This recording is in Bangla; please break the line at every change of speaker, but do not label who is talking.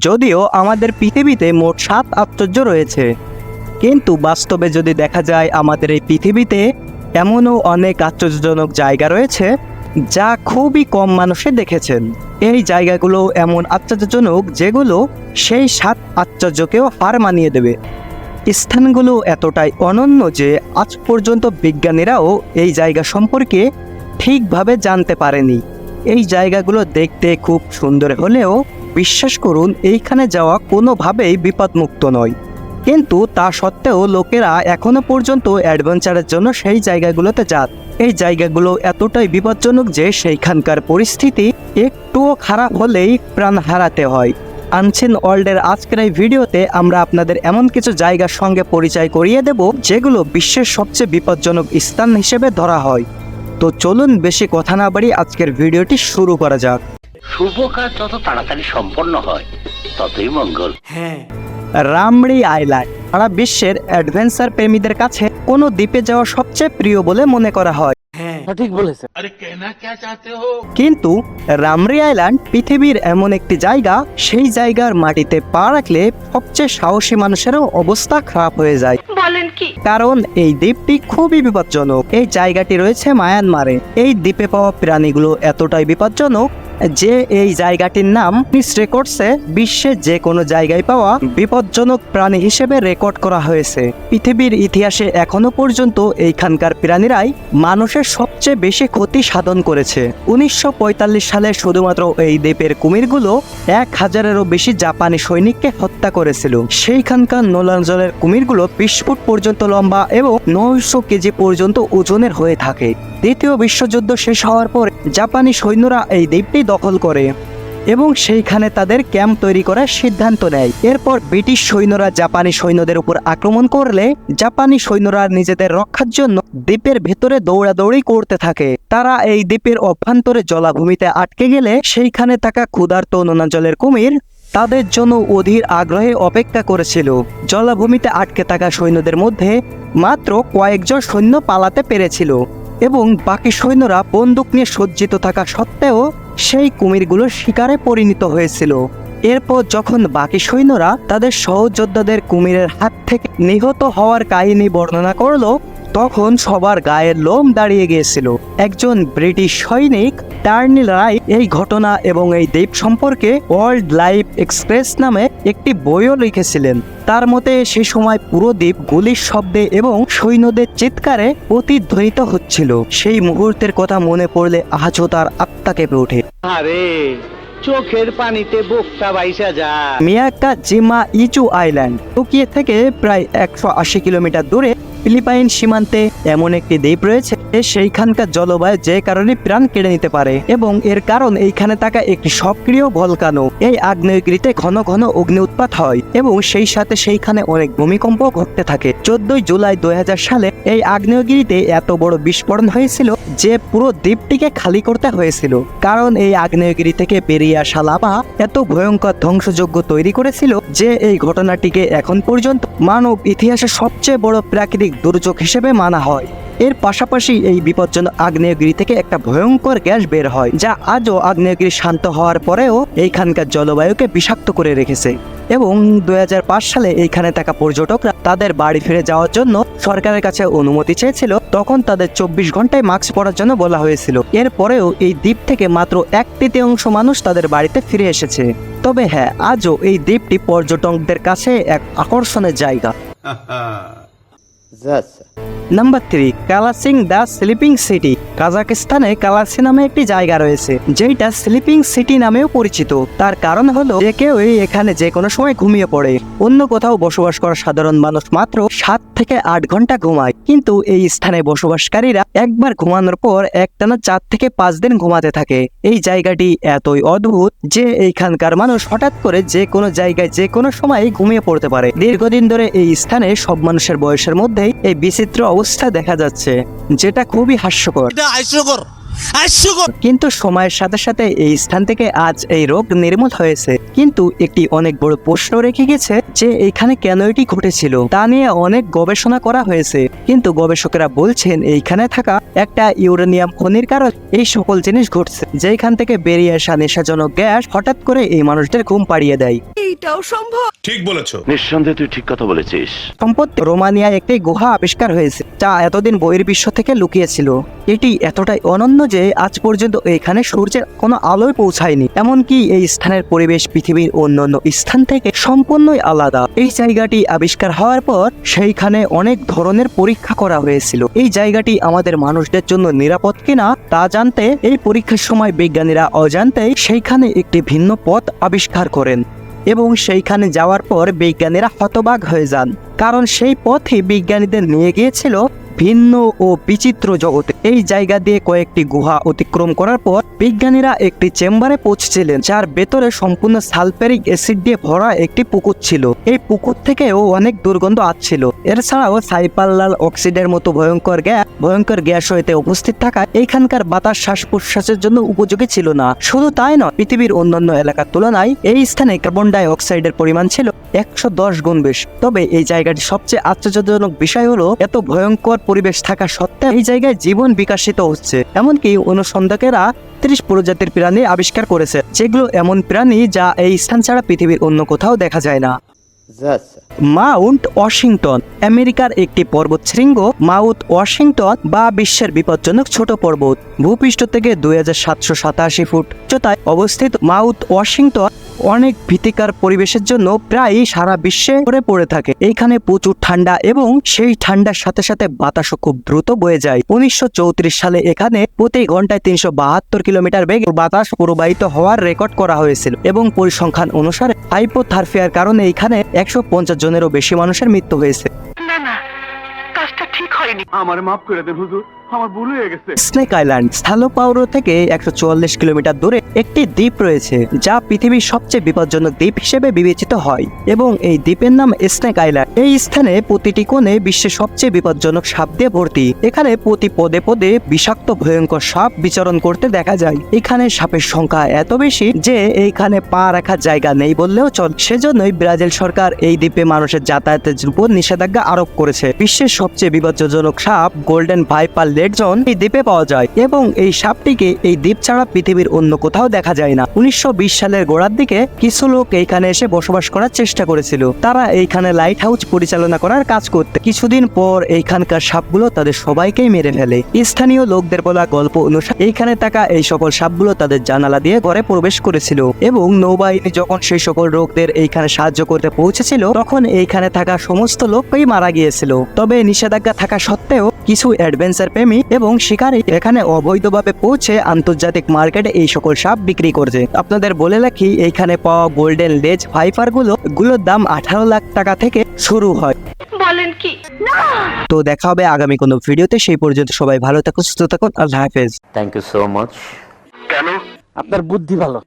যদিও আমাদের পৃথিবীতে মোট 7 আশ্চর্য রয়েছে, কিন্তু বাস্তবে যদি দেখা যায় আমাদের এই পৃথিবীতে এমনও অনেক আশ্চর্যজনক জায়গা রয়েছে যা খুবই কম মানুষে দেখেছেন। এই জায়গাগুলো এমন আশ্চর্যজনক যেগুলো সেই 7 আশ্চর্যকেও হার মানিয়ে দেবে। স্থানগুলো এতটাই অনন্য যে আজ পর্যন্ত বিজ্ঞানীরাও এই জায়গা সম্পর্কে ঠিকভাবে জানতে পারেনি। এই জায়গাগুলো দেখতে খুব সুন্দর হলেও বিশ্বাস করুন এইখানে যাওয়া কোনোভাবেই বিপদমুক্ত নয়, কিন্তু তা সত্ত্বেও লোকেরা এখনো পর্যন্ত অ্যাডভেঞ্চারের জন্য সেই জায়গাগুলোতে যান। এই জায়গাগুলো এতটাই বিপজ্জনক যে সেইখানকার পরিস্থিতি একটুও খারাপ হলেই প্রাণ হারাতে হয়। আনসিন ওয়ার্ল্ডের আজকের এই ভিডিওতে আমরা আপনাদের এমন কিছু জায়গার সঙ্গে পরিচয় করিয়ে দেব যেগুলো বিশ্বের সবচেয়ে বিপজ্জনক স্থান হিসেবে ধরা হয়। তো চলুন বেশি কথা না বাড়িয়ে আজকের ভিডিওটি শুরু করা যাক।
শুভ কাজ যত তাড়াতাড়ি সম্পন্ন হয় ততই মঙ্গল।
রামরি আইল্যান্ড সারা বিশ্বের অ্যাডভেঞ্চার প্রেমীদের কাছে কোনো দ্বীপে যাওয়া সবচেয়ে প্রিয় বলে মনে করা হয়।
সঠিক বলেছে।
কিন্তু রামরি আইল্যান্ড পৃথিবীর এমন একটি জায়গা, সেই জায়গার মাটিতে পা রাখলে সবচেয়ে সাহসী মানুষেরও অবস্থা খারাপ হয়ে যায়।
বলেন কি?
কারণ এই দ্বীপটি খুবই বিপজ্জনক। এই জায়গাটি রয়েছে মায়ানমারে। এই দ্বীপে পাওয়া প্রাণীগুলো এতটাই বিপজ্জনক যে এই জায়গাটির নাম গিনেস রেকর্ডসে বিশ্বের যে কোনো জায়গায় পাওয়া বিপজ্জনক প্রাণী হিসেবে রেকর্ড করা হয়েছে। পৃথিবীর ইতিহাসে এখনো পর্যন্ত এইখানকার প্রাণীরাই মানুষের সবচেয়ে বেশি ক্ষতি সাধন করেছে। 1945 সালে শুধুমাত্র এই দ্বীপের কুমিরগুলো 1000-এরও বেশি জাপানি সৈনিককে হত্যা করেছিল। সেইখানকার নোলান জলের কুমিরগুলো 20 ফুট পর্যন্ত লম্বা এবং 900 কেজি পর্যন্ত ওজনের হয়ে থাকে। দ্বিতীয় বিশ্বযুদ্ধ শেষ হওয়ার পর জাপানি সৈন্যরা এই দ্বীপটি দখল করে এবং সেইখানে তাদের ক্যাম্প তৈরি করার সিদ্ধান্ত নেয়। এরপর ব্রিটিশ সৈন্যরা জাপানি সৈন্যদের উপর আক্রমণ করলে জাপানি সৈন্যরা নিজেদের রক্ষার জন্য দ্বীপের ভেতরে দৌড়াদৌড়ি করতে থাকে। তারা এই দ্বীপের অভ্যন্তরে জলাভূমিতে আটকে গেলে সেইখানে থাকা ক্ষুধার্ত নোনা জলের কুমির তাদের জন্য অধীর আগ্রহে অপেক্ষা করেছিল। জলাভূমিতে আটকে থাকা সৈন্যদের মধ্যে মাত্র কয়েকজন সৈন্য পালাতে পেরেছিল এবং বাকি সৈন্যরা বন্দুক নিয়ে সজ্জিত থাকা সত্ত্বেও সেই কুমিরগুলোর শিকারে পরিণত হয়েছিল। এরপর যখন বাকি সৈন্যরা তাদের সহযোদ্ধাদের কুমিরের হাত থেকে নিহত হওয়ার কাহিনী বর্ণনা করলো, তখন সবার গায়ের লোম দাঁড়িয়ে গিয়েছিল। একজন ব্রিটিশ সৈনিক টার্নিল রায় এই ঘটনা এবং এই দ্বীপ সম্পর্কে ওয়ার্ল্ড লাইফ এক্সপ্রেস নামে একটি বইও লিখেছিলেন। তার মতে সেই সময় পুরো দ্বীপ গুলির শব্দে এবং সৈন্যদের চিৎকারে প্রতিধ্বনিত হচ্ছিল। সেই মুহূর্তের কথা মনে পড়লে আজও তার আত্মা কেঁপে ওঠে।
আরে চোখের পানিতে বুকটা বাইসা যায়।
মিয়াকাজিমা ইচু আইল্যান্ড টোকিও থেকে প্রায় 180 কিলোমিটার দূরে ফিলিপাইন সীমান্তে এমন একটি দ্বীপ রয়েছে সেইখানকার জলবায়ু যে কারণে প্রাণ কেড়ে নিতে পারে এবং এর কারণ এইখানে থাকা একটি সক্রিয় ভলকানো। এই আগ্নেয়গিরিতে ঘন ঘন অগ্নি উৎপাত হয় এবং সেই সাথে সেইখানে অনেক ভূমিকম্প ঘটতে থাকে। 14 জুলাই 2000 সালে এই আগ্নেয়গিরিতে এত বড় বিস্ফোরণ হয়েছিল যে পুরো দ্বীপটিকে খালি করতে হয়েছিল, কারণ এই আগ্নেয়গিরি থেকে বেরিয়ে আসা লাভা এত ভয়ঙ্কর ধ্বংসযজ্ঞ তৈরি করেছিল যে এই ঘটনাটিকে এখন পর্যন্ত মানব ইতিহাসের সবচেয়ে বড় প্রাকৃতিক দুর্যোগ হিসেবে মানা হয়। এর পাশাপাশি এই বিপজ্জনক আগ্নেয়গিরি থেকে একটা ভয়ঙ্কর গ্যাস বের হয় যা আজও আগ্নেয়গিরি শান্ত হওয়ার পরেও এইখানকার জলবায়ুকে বিষাক্ত করে রেখেছে। এবং 2005 সালে এইখানে থাকা পর্যটকরা তাদের বাড়ি ফিরে যাওয়ার জন্য সরকারের কাছে অনুমতি চেয়েছিল। তখন তাদের 24 ঘন্টায় মাস্ক পরার জন্য বলা হয়েছিল। এরপরেও এই দ্বীপ থেকে মাত্র 1/3 মানুষ তাদের বাড়িতে ফিরে এসেছে। তবে হ্যাঁ, আজও এই দ্বীপটি পর্যটকদের কাছে এক আকর্ষণের জায়গা। Number 3, Kalachi the sleeping city. কাজাকিস্তানে কালাসি নামে একটি জায়গা রয়েছে যেটা স্লিপিং সিটি নামেও পরিচিত। তার কারণ হলো যে কেউ এখানে যে কোনো সময় ঘুমিয়ে পড়ে। অন্য কোথাও বসবাস করা সাধারণ মানুষ মাত্র 7 থেকে 8 ঘন্টা ঘুমায়, কিন্তু এই স্থানে বসবাসকারীরা একবার ঘুমানোর পর একটানা 4 থেকে 5 দিন ঘুমাতে থাকে। এই জায়গাটি এতই অদ্ভুত যে এইখানকার মানুষ হঠাৎ করে যে কোনো জায়গায় যে কোনো সময় ঘুমিয়ে পড়তে পারে। দীর্ঘদিন ধরে এই স্থানে সব মানুষের বয়সের মধ্যে মধ্যেই এই বিচিত্র অবস্থা দেখা যাচ্ছে, যেটা খুবই হাস্যকর। কিন্তু সময়ের সাথে সাথে এই স্থান থেকে আজ এই রোগ নির্মূল হয়েছে, কিন্তু একটি অনেক বড় প্রশ্ন রেখে গেছে যে এইখানে কেন এটি ঘটেছিল তা নিয়ে অনেক গবেষণা করা হয়েছে। কিন্তু গবেষকেরা বলছেন এইখানে থাকা একটা ইউরেনিয়াম খনির কারণে এই সকল জিনিস ঘটছে, যেখান থেকে বেরিয়ে আসা নেশাজনক গ্যাস হঠাৎ করে এই মানুষদের ঘুম পাড়িয়ে দেয়।
ঠিক বলেছো।
নিঃসন্দেহে তুই ঠিক কথা বলেছিস।
সম্প্রতি রোমানিয়ায় একটি গুহা আবিষ্কার হয়েছে, যা এতদিন বহির্বিশ্ব থেকে লুকিয়েছিল। এটি এতটাই অনন্য যে আজ পর্যন্ত এখানে সূর্যের কোনো আলোয় পৌঁছায়নি, এমনকি এই স্থানের পরিবেশ পৃথিবীর অন্যান্য স্থান থেকে সম্পূর্ণই আলাদা। এই জায়গাটি আবিষ্কার হওয়ার পর সেইখানে অনেক ধরনের পরীক্ষা করা হয়েছিল। এই জায়গাটি আমাদের মানুষদের জন্য নিরাপদ কিনা তা জানতে এই পরীক্ষার সময় বিজ্ঞানীরা অজান্তেই সেইখানে একটি ভিন্ন পথ আবিষ্কার করেন, এবং সেইখানে যাওয়ার পর বিজ্ঞানীরা হতবাক হয়ে যান, কারণ সেই পথই বিজ্ঞানীদের নিয়ে গিয়েছিল ভিন্ন ও বিচিত্র জগতে। এই জায়গা দিয়ে কয়েকটি গুহা অতিক্রম করার পর বিজ্ঞানীরা একটি চেম্বারে পৌঁছেছিলেন, যার ভেতরে সম্পূর্ণ সালফারিক অ্যাসিড দিয়ে ভরা একটি পুকুর ছিল। এই পুকুর থেকেও অনেক দুর্গন্ধ আসছিল। এছাড়াও সাইপারলাল অক্সিডের মতো ভয়ঙ্কর গ্যাস হইতে উপস্থিত থাকায় এইখানকার বাতাস শ্বাস প্রশ্বাসের জন্য উপযোগী ছিল না। শুধু তাই নয়, পৃথিবীর অন্যান্য এলাকার তুলনায় এই স্থানে কার্বন ডাই অক্সাইডের পরিমাণ ছিল 110 গুণ বেশি। তবে এই জায়গাটি সবচেয়ে আশ্চর্যজনক বিষয় হলো, এত ভয়ঙ্কর পরিবেশ থাকা সত্ত্বেও এই জায়গায় জীবন বিকশিত হচ্ছে। এমনকি অনুসন্ধানকেরা 30 প্রজাতির প্রাণী আবিষ্কার করেছে, যেগুলো এমন প্রাণী যা এই স্থান ছাড়া পৃথিবীর অন্য কোথাও দেখা যায় না। মাউন্ট ওয়াশিংটন আমেরিকার একটি পর্বত শৃঙ্গ। মাউন্ট ওয়াশিংটন বা বিশ্বের বিপজ্জনক ছোট পর্বত, ভূপৃষ্ঠ থেকে 2787 ফুট উচ্চতায় অবস্থিত। মাউন্ট ওয়াশিংটন অনেক ভীতিকর পরিবেশের জন্য প্রায় সারা বিশ্বে পড়ে থাকে। এইখানে প্রচুর ঠান্ডা এবং সেই ঠান্ডার সাথে সাথে বাতাসও খুব দ্রুত বয়ে যায়। 1934 সালে এখানে প্রতি ঘন্টায় 372 কিলোমিটার বেগে বাতাস প্রবাহিত হওয়ার রেকর্ড করা হয়েছিল, এবং পরিসংখ্যান অনুসারে হাইপোথার্মিয়ার কারণে এখানে 150 জনেরও বেশি মানুষের মৃত্যু হয়েছে।
আমার মাফ করে দেন হুজুর, আমার ভুল হয়ে গেছে।
স্নেক আইল্যান্ড সালো পাউলো থেকে 144 কিলোমিটার দূরে একটি দ্বীপ রয়েছে, যা পৃথিবীর সবচেয়ে বিপজ্জনক দ্বীপ হিসেবে বিবেচিত হয়, এবং এই দ্বীপের নাম স্নেক আইল্যান্ড। এই স্থানে প্রতিটি কোণে বিশ্বের সবচেয়ে বিপজ্জনক সাপ দিয়ে ভর্তি। এখানে প্রতি পদে পদে বিষাক্ত ভয়ঙ্কর সাপ বিচরণ করতে দেখা যায়। এখানে সাপের সংখ্যা এত বেশি যে এইখানে পা রাখার জায়গা নেই বললেও চলে। সেজন্যই ব্রাজিল সরকার এই দ্বীপে মানুষের যাতায়াতের উপর নিষেধাজ্ঞা আরোপ করেছে। বিশ্বের সবচেয়ে বিপজ্জনক সাপ গোল্ডেন ভাইপার রেড জোন এই দ্বীপে পাওয়া যায়, এবং এই সাপটিকে এই দ্বীপ ছাড়া পৃথিবীর অন্য কোথাও দেখা যায় না। 1920 সালের গোড়ার দিকে কিছু লোক এইখানে এসে বসবাস করার চেষ্টা করেছিল। তারা এইখানে লাইট হাউস পরিচালনা করার কাজ করতে। কিছুদিন পর এইখানকার সাপগুলো তাদের সবাইকেই মেরে ফেলে। স্থানীয় লোকদের বলা গল্প অনুসারে এইখানে থাকা এই সকল সাপগুলো তাদের জানালা দিয়ে ঘরে প্রবেশ করেছিল, এবং নৌবাহিনী যখন সেই সকল লোকদের এইখানে সাহায্য করতে পৌঁছেছিল তখন এইখানে থাকা সমস্ত লোকই মারা গিয়েছিল। তবে নিষেধাজ্ঞা থাকা সত্ত্বেও কিছু অ্যাডভেঞ্চার প্রেমী এবং শিকারী এখানে অবৈধভাবে পৌঁছে আন্তর্জাতিক মার্কেটে এই সকল সাপ বিক্রি করছে। আপনাদের বলে রাখি, এইখানে পাওয়া গোল্ডেন লেজ ভাইপার গুলোর দাম 18 লাখ টাকা থেকে শুরু হয়।
বলেন কি?
তো দেখা হবে আগামী কোনো ভিডিওতে। সেই পর্যন্ত সবাই ভালো থাকুন, সুস্থ থাকুন। আল্লাহ হাফেজ।
Thank you so much.
আপনার বুদ্ধি ভালো।